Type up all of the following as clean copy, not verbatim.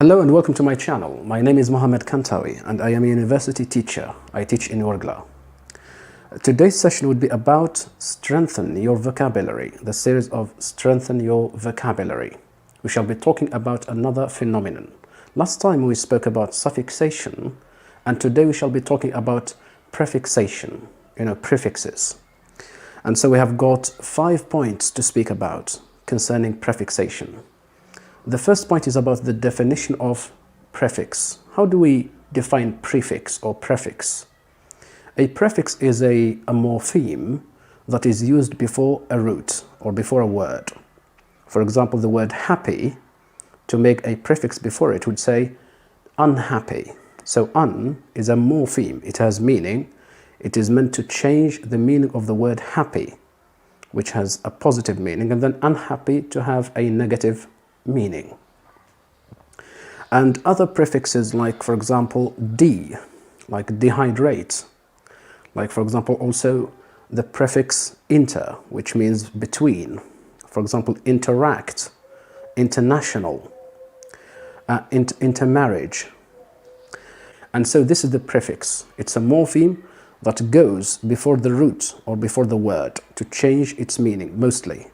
Hello and welcome to my channel. My name is Mohammed Kantawi and I am a university teacher. I teach in Wargla. Today's session would be about Strengthen Your Vocabulary, the series of Strengthen Your Vocabulary. We shall be talking about another phenomenon. Last time we spoke about suffixation, and today we shall be talking about prefixation, prefixes. And so we have got 5 points to speak about concerning prefixation. The first point is about the definition of prefix. How do we define prefix or prefix? A prefix is a morpheme that is used before a root or before a word. For example, the word happy, to make a prefix before it would say unhappy. So un is a morpheme. It has meaning. It is meant to change the meaning of the word happy, which has a positive meaning, and then unhappy to have a negative meaning. And other prefixes, like for example de, like dehydrate, like for example also the prefix inter, which means between, for example interact, international, intermarriage. And so this is the prefix. It's a morpheme that goes before the root or before the word to change its meaning mostly.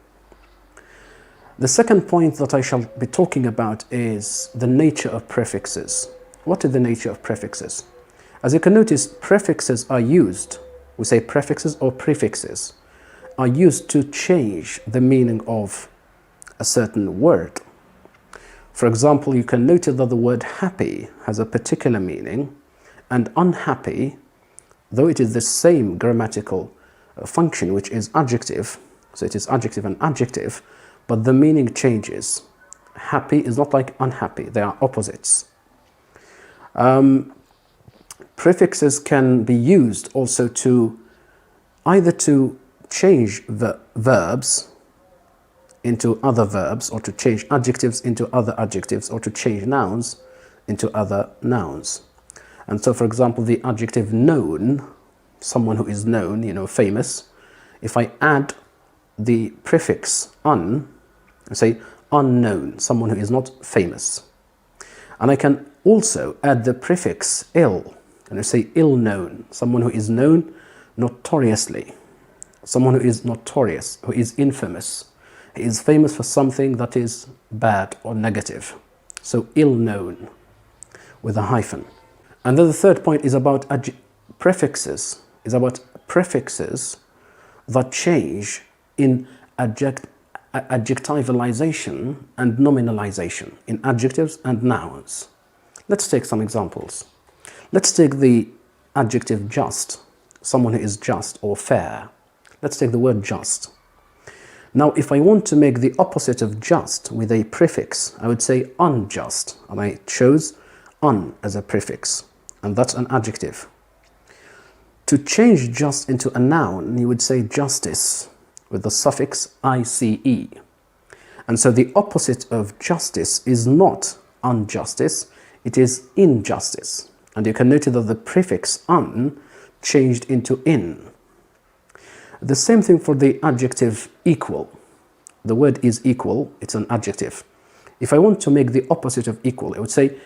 The second point that I shall be talking about is the nature of prefixes. What is the nature of prefixes? As you can notice, prefixes are used, we say prefixes or prefixes, are used to change the meaning of a certain word. For example, you can notice that the word happy has a particular meaning, and unhappy, though it is the same grammatical function, which is adjective, so it is adjective and adjective, but the meaning changes. Happy is not like unhappy, they are opposites. Prefixes can be used also to either to change the verbs into other verbs, or to change adjectives into other adjectives, or to change nouns into other nouns. And so for example, the adjective known, someone who is known, famous, if I add the prefix un, I say unknown, someone who is not famous. And I can also add the prefix ill, and I say ill-known, someone who is known notoriously, someone who is notorious, who is infamous. He is famous for something that is bad or negative. So ill-known with a hyphen. And then the third point is about prefixes, that change in adjectivalisation and nominalisation, in adjectives and nouns. Let's take some examples. Let's take the adjective just, someone who is just or fair. Let's take the word just. Now, if I want to make the opposite of just with a prefix, I would say unjust, and I chose un as a prefix, and that's an adjective. To change just into a noun, you would say justice, with the suffix ice. And so the opposite of justice is not unjustice, it is injustice. And you can notice that the prefix un changed into in. The same thing for the adjective equal. The word is equal, it's an adjective. If I want to make the opposite of equal, I would say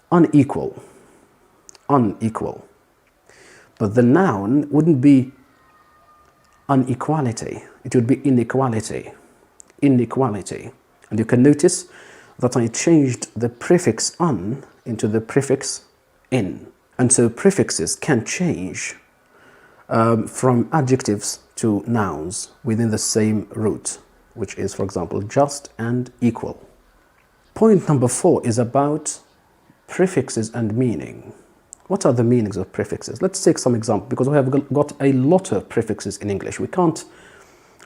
unequal, unequal. But the noun wouldn't be unequality, it would be inequality, inequality. And you can notice that I changed the prefix un into the prefix in. And so prefixes can change from adjectives to nouns within the same root, which is, for example, just and equal. Point number 4 is about prefixes and meaning. What are the meanings of prefixes? Let's take some examples, because we have got a lot of prefixes in English. We can't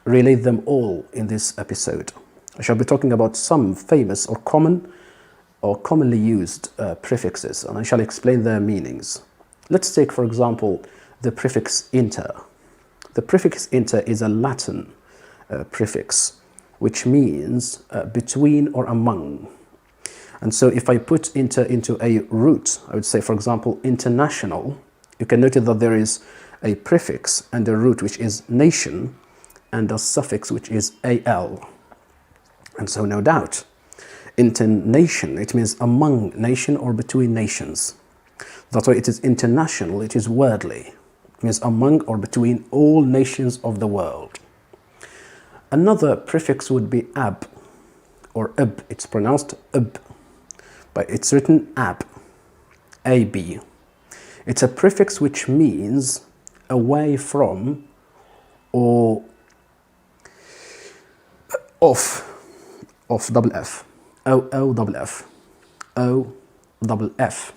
relate them all in this episode. I shall be talking about some famous or commonly used prefixes, and I shall explain their meanings. Let's take, for example, the prefix inter. The prefix inter is a Latin prefix, which means between or among. And so if I put inter into a root, I would say, for example, international, you can notice that there is a prefix and a root, which is nation, and a suffix, which is al. And so no doubt, Internation, it means among nation or between nations. That's why it is international, it is worldly. It means among or between all nations of the world. Another prefix would be ab or ib. It's pronounced ib, but it's written ab, ab. It's a prefix which means away from or off double F, O double F, O double F.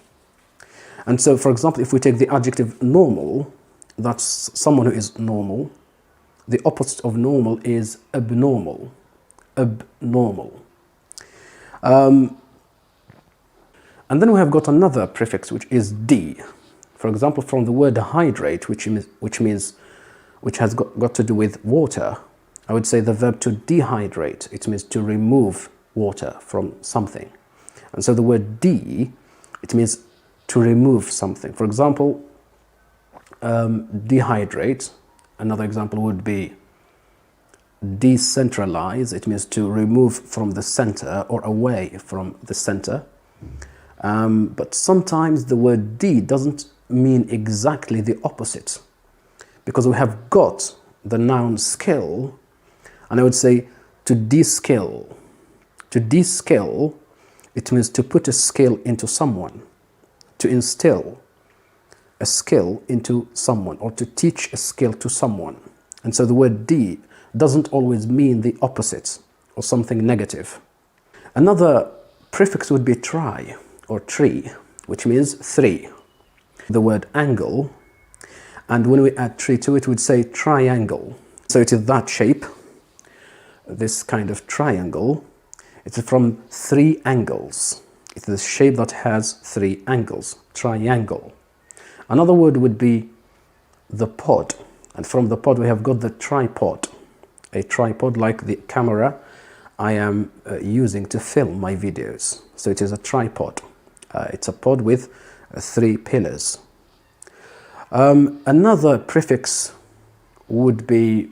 And so, for example, if we take the adjective normal, that's someone who is normal. The opposite of normal is abnormal, abnormal. And then we have got another prefix which is D. For example, from the word hydrate, which has got to do with water, I would say the verb to dehydrate, it means to remove water from something. And so the word de, it means to remove something. For example, dehydrate, another example would be decentralize, it means to remove from the center or away from the center. But sometimes the word de doesn't mean exactly the opposite, because we have got the noun skill, and I would say to de-skill. To de-skill, it means to put a skill into someone, to instill a skill into someone, or to teach a skill to someone. And so the word de doesn't always mean the opposite or something negative. Another prefix would be tri or tree, which means three. The word angle, and when we add tree to it, we'd say triangle. So it is that shape, this kind of triangle. It's from three angles. It's the shape that has three angles, triangle. Another word would be the pod, and from the pod we have got the tripod. A tripod like the camera I am using to film my videos. So it is a tripod. It's a pod with three pillars. Another prefix would be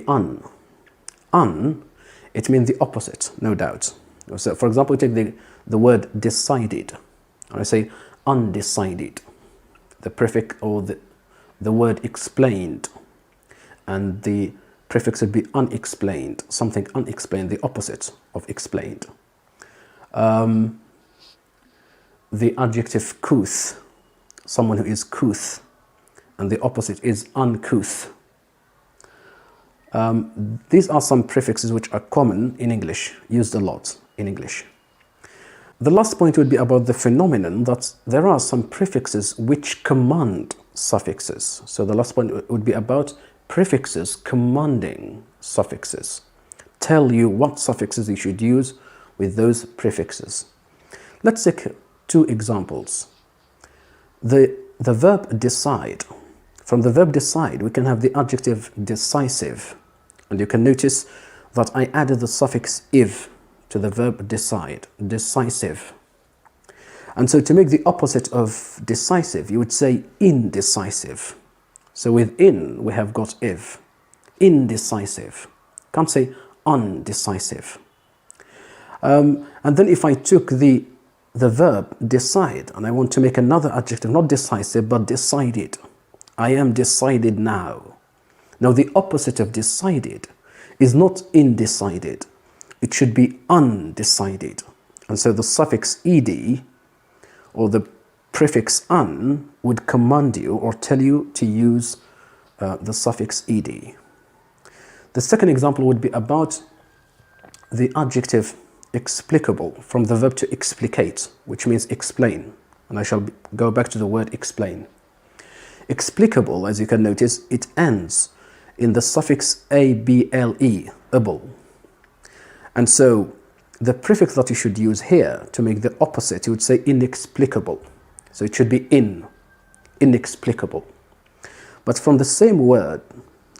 un. Un, it means the opposite, no doubt. So for example, take the word decided. I say undecided. The prefix or the word explained, and the prefix would be unexplained, something unexplained, the opposite of explained. The adjective couth, someone who is couth, and the opposite is uncouth. These are some prefixes which are common in English, used a lot in English. The last point would be about the phenomenon that there are some prefixes which command suffixes. So the last point would be about prefixes commanding suffixes. Tell you what suffixes you should use with those prefixes. Let's take two examples. The verb decide. From the verb decide, we can have the adjective decisive. And you can notice that I added the suffix ive to the verb decide, decisive. And so to make the opposite of decisive, you would say indecisive. So with in, we have got ive, indecisive. Can't say undecisive. And then if I took the verb decide and I want to make another adjective, not decisive, but decided. I am decided now. Now the opposite of decided is not indecided. It should be undecided. And so the suffix ed or the prefix un would command you or tell you to use the suffix ed. The second example would be about the adjective explicable, from the verb to explicate, which means explain. And I shall go back to the word explain. Explicable, as you can notice, it ends in the suffix able, able. And so the prefix that you should use here to make the opposite, you would say inexplicable. So it should be inexplicable. But from the same word,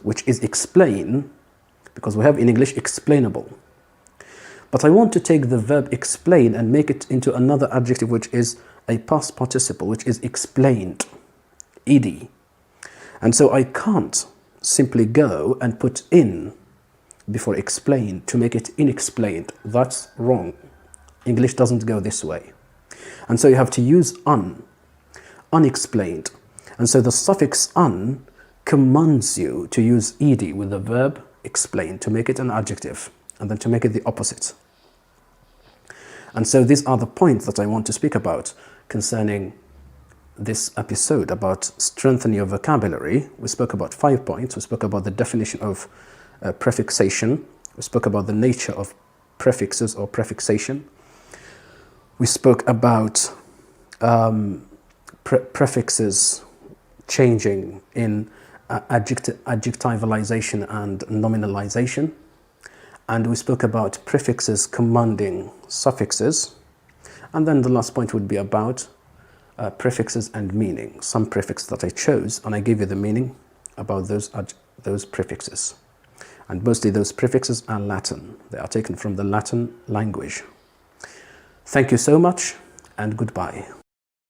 which is explain, because we have in English explainable. But I want to take the verb explain and make it into another adjective, which is a past participle, which is explained, ed. And so I can't simply go and put in before explain to make it inexplained. That's wrong. English doesn't go this way. And so you have to use unexplained. And so the suffix un commands you to use ed with the verb explain to make it an adjective, and then to make it the opposite. And so these are the points that I want to speak about concerning this episode, about strengthening your vocabulary. We spoke about 5 points. We spoke about the definition of prefixation. We spoke about the nature of prefixes or prefixation. We spoke about prefixes changing in adjectivalisation and nominalisation. And we spoke about prefixes commanding suffixes. And then the last point would be about prefixes and meaning. Some prefix that I chose, and I gave you the meaning about those prefixes. And mostly those prefixes are Latin. They are taken from the Latin language. Thank you so much, and goodbye.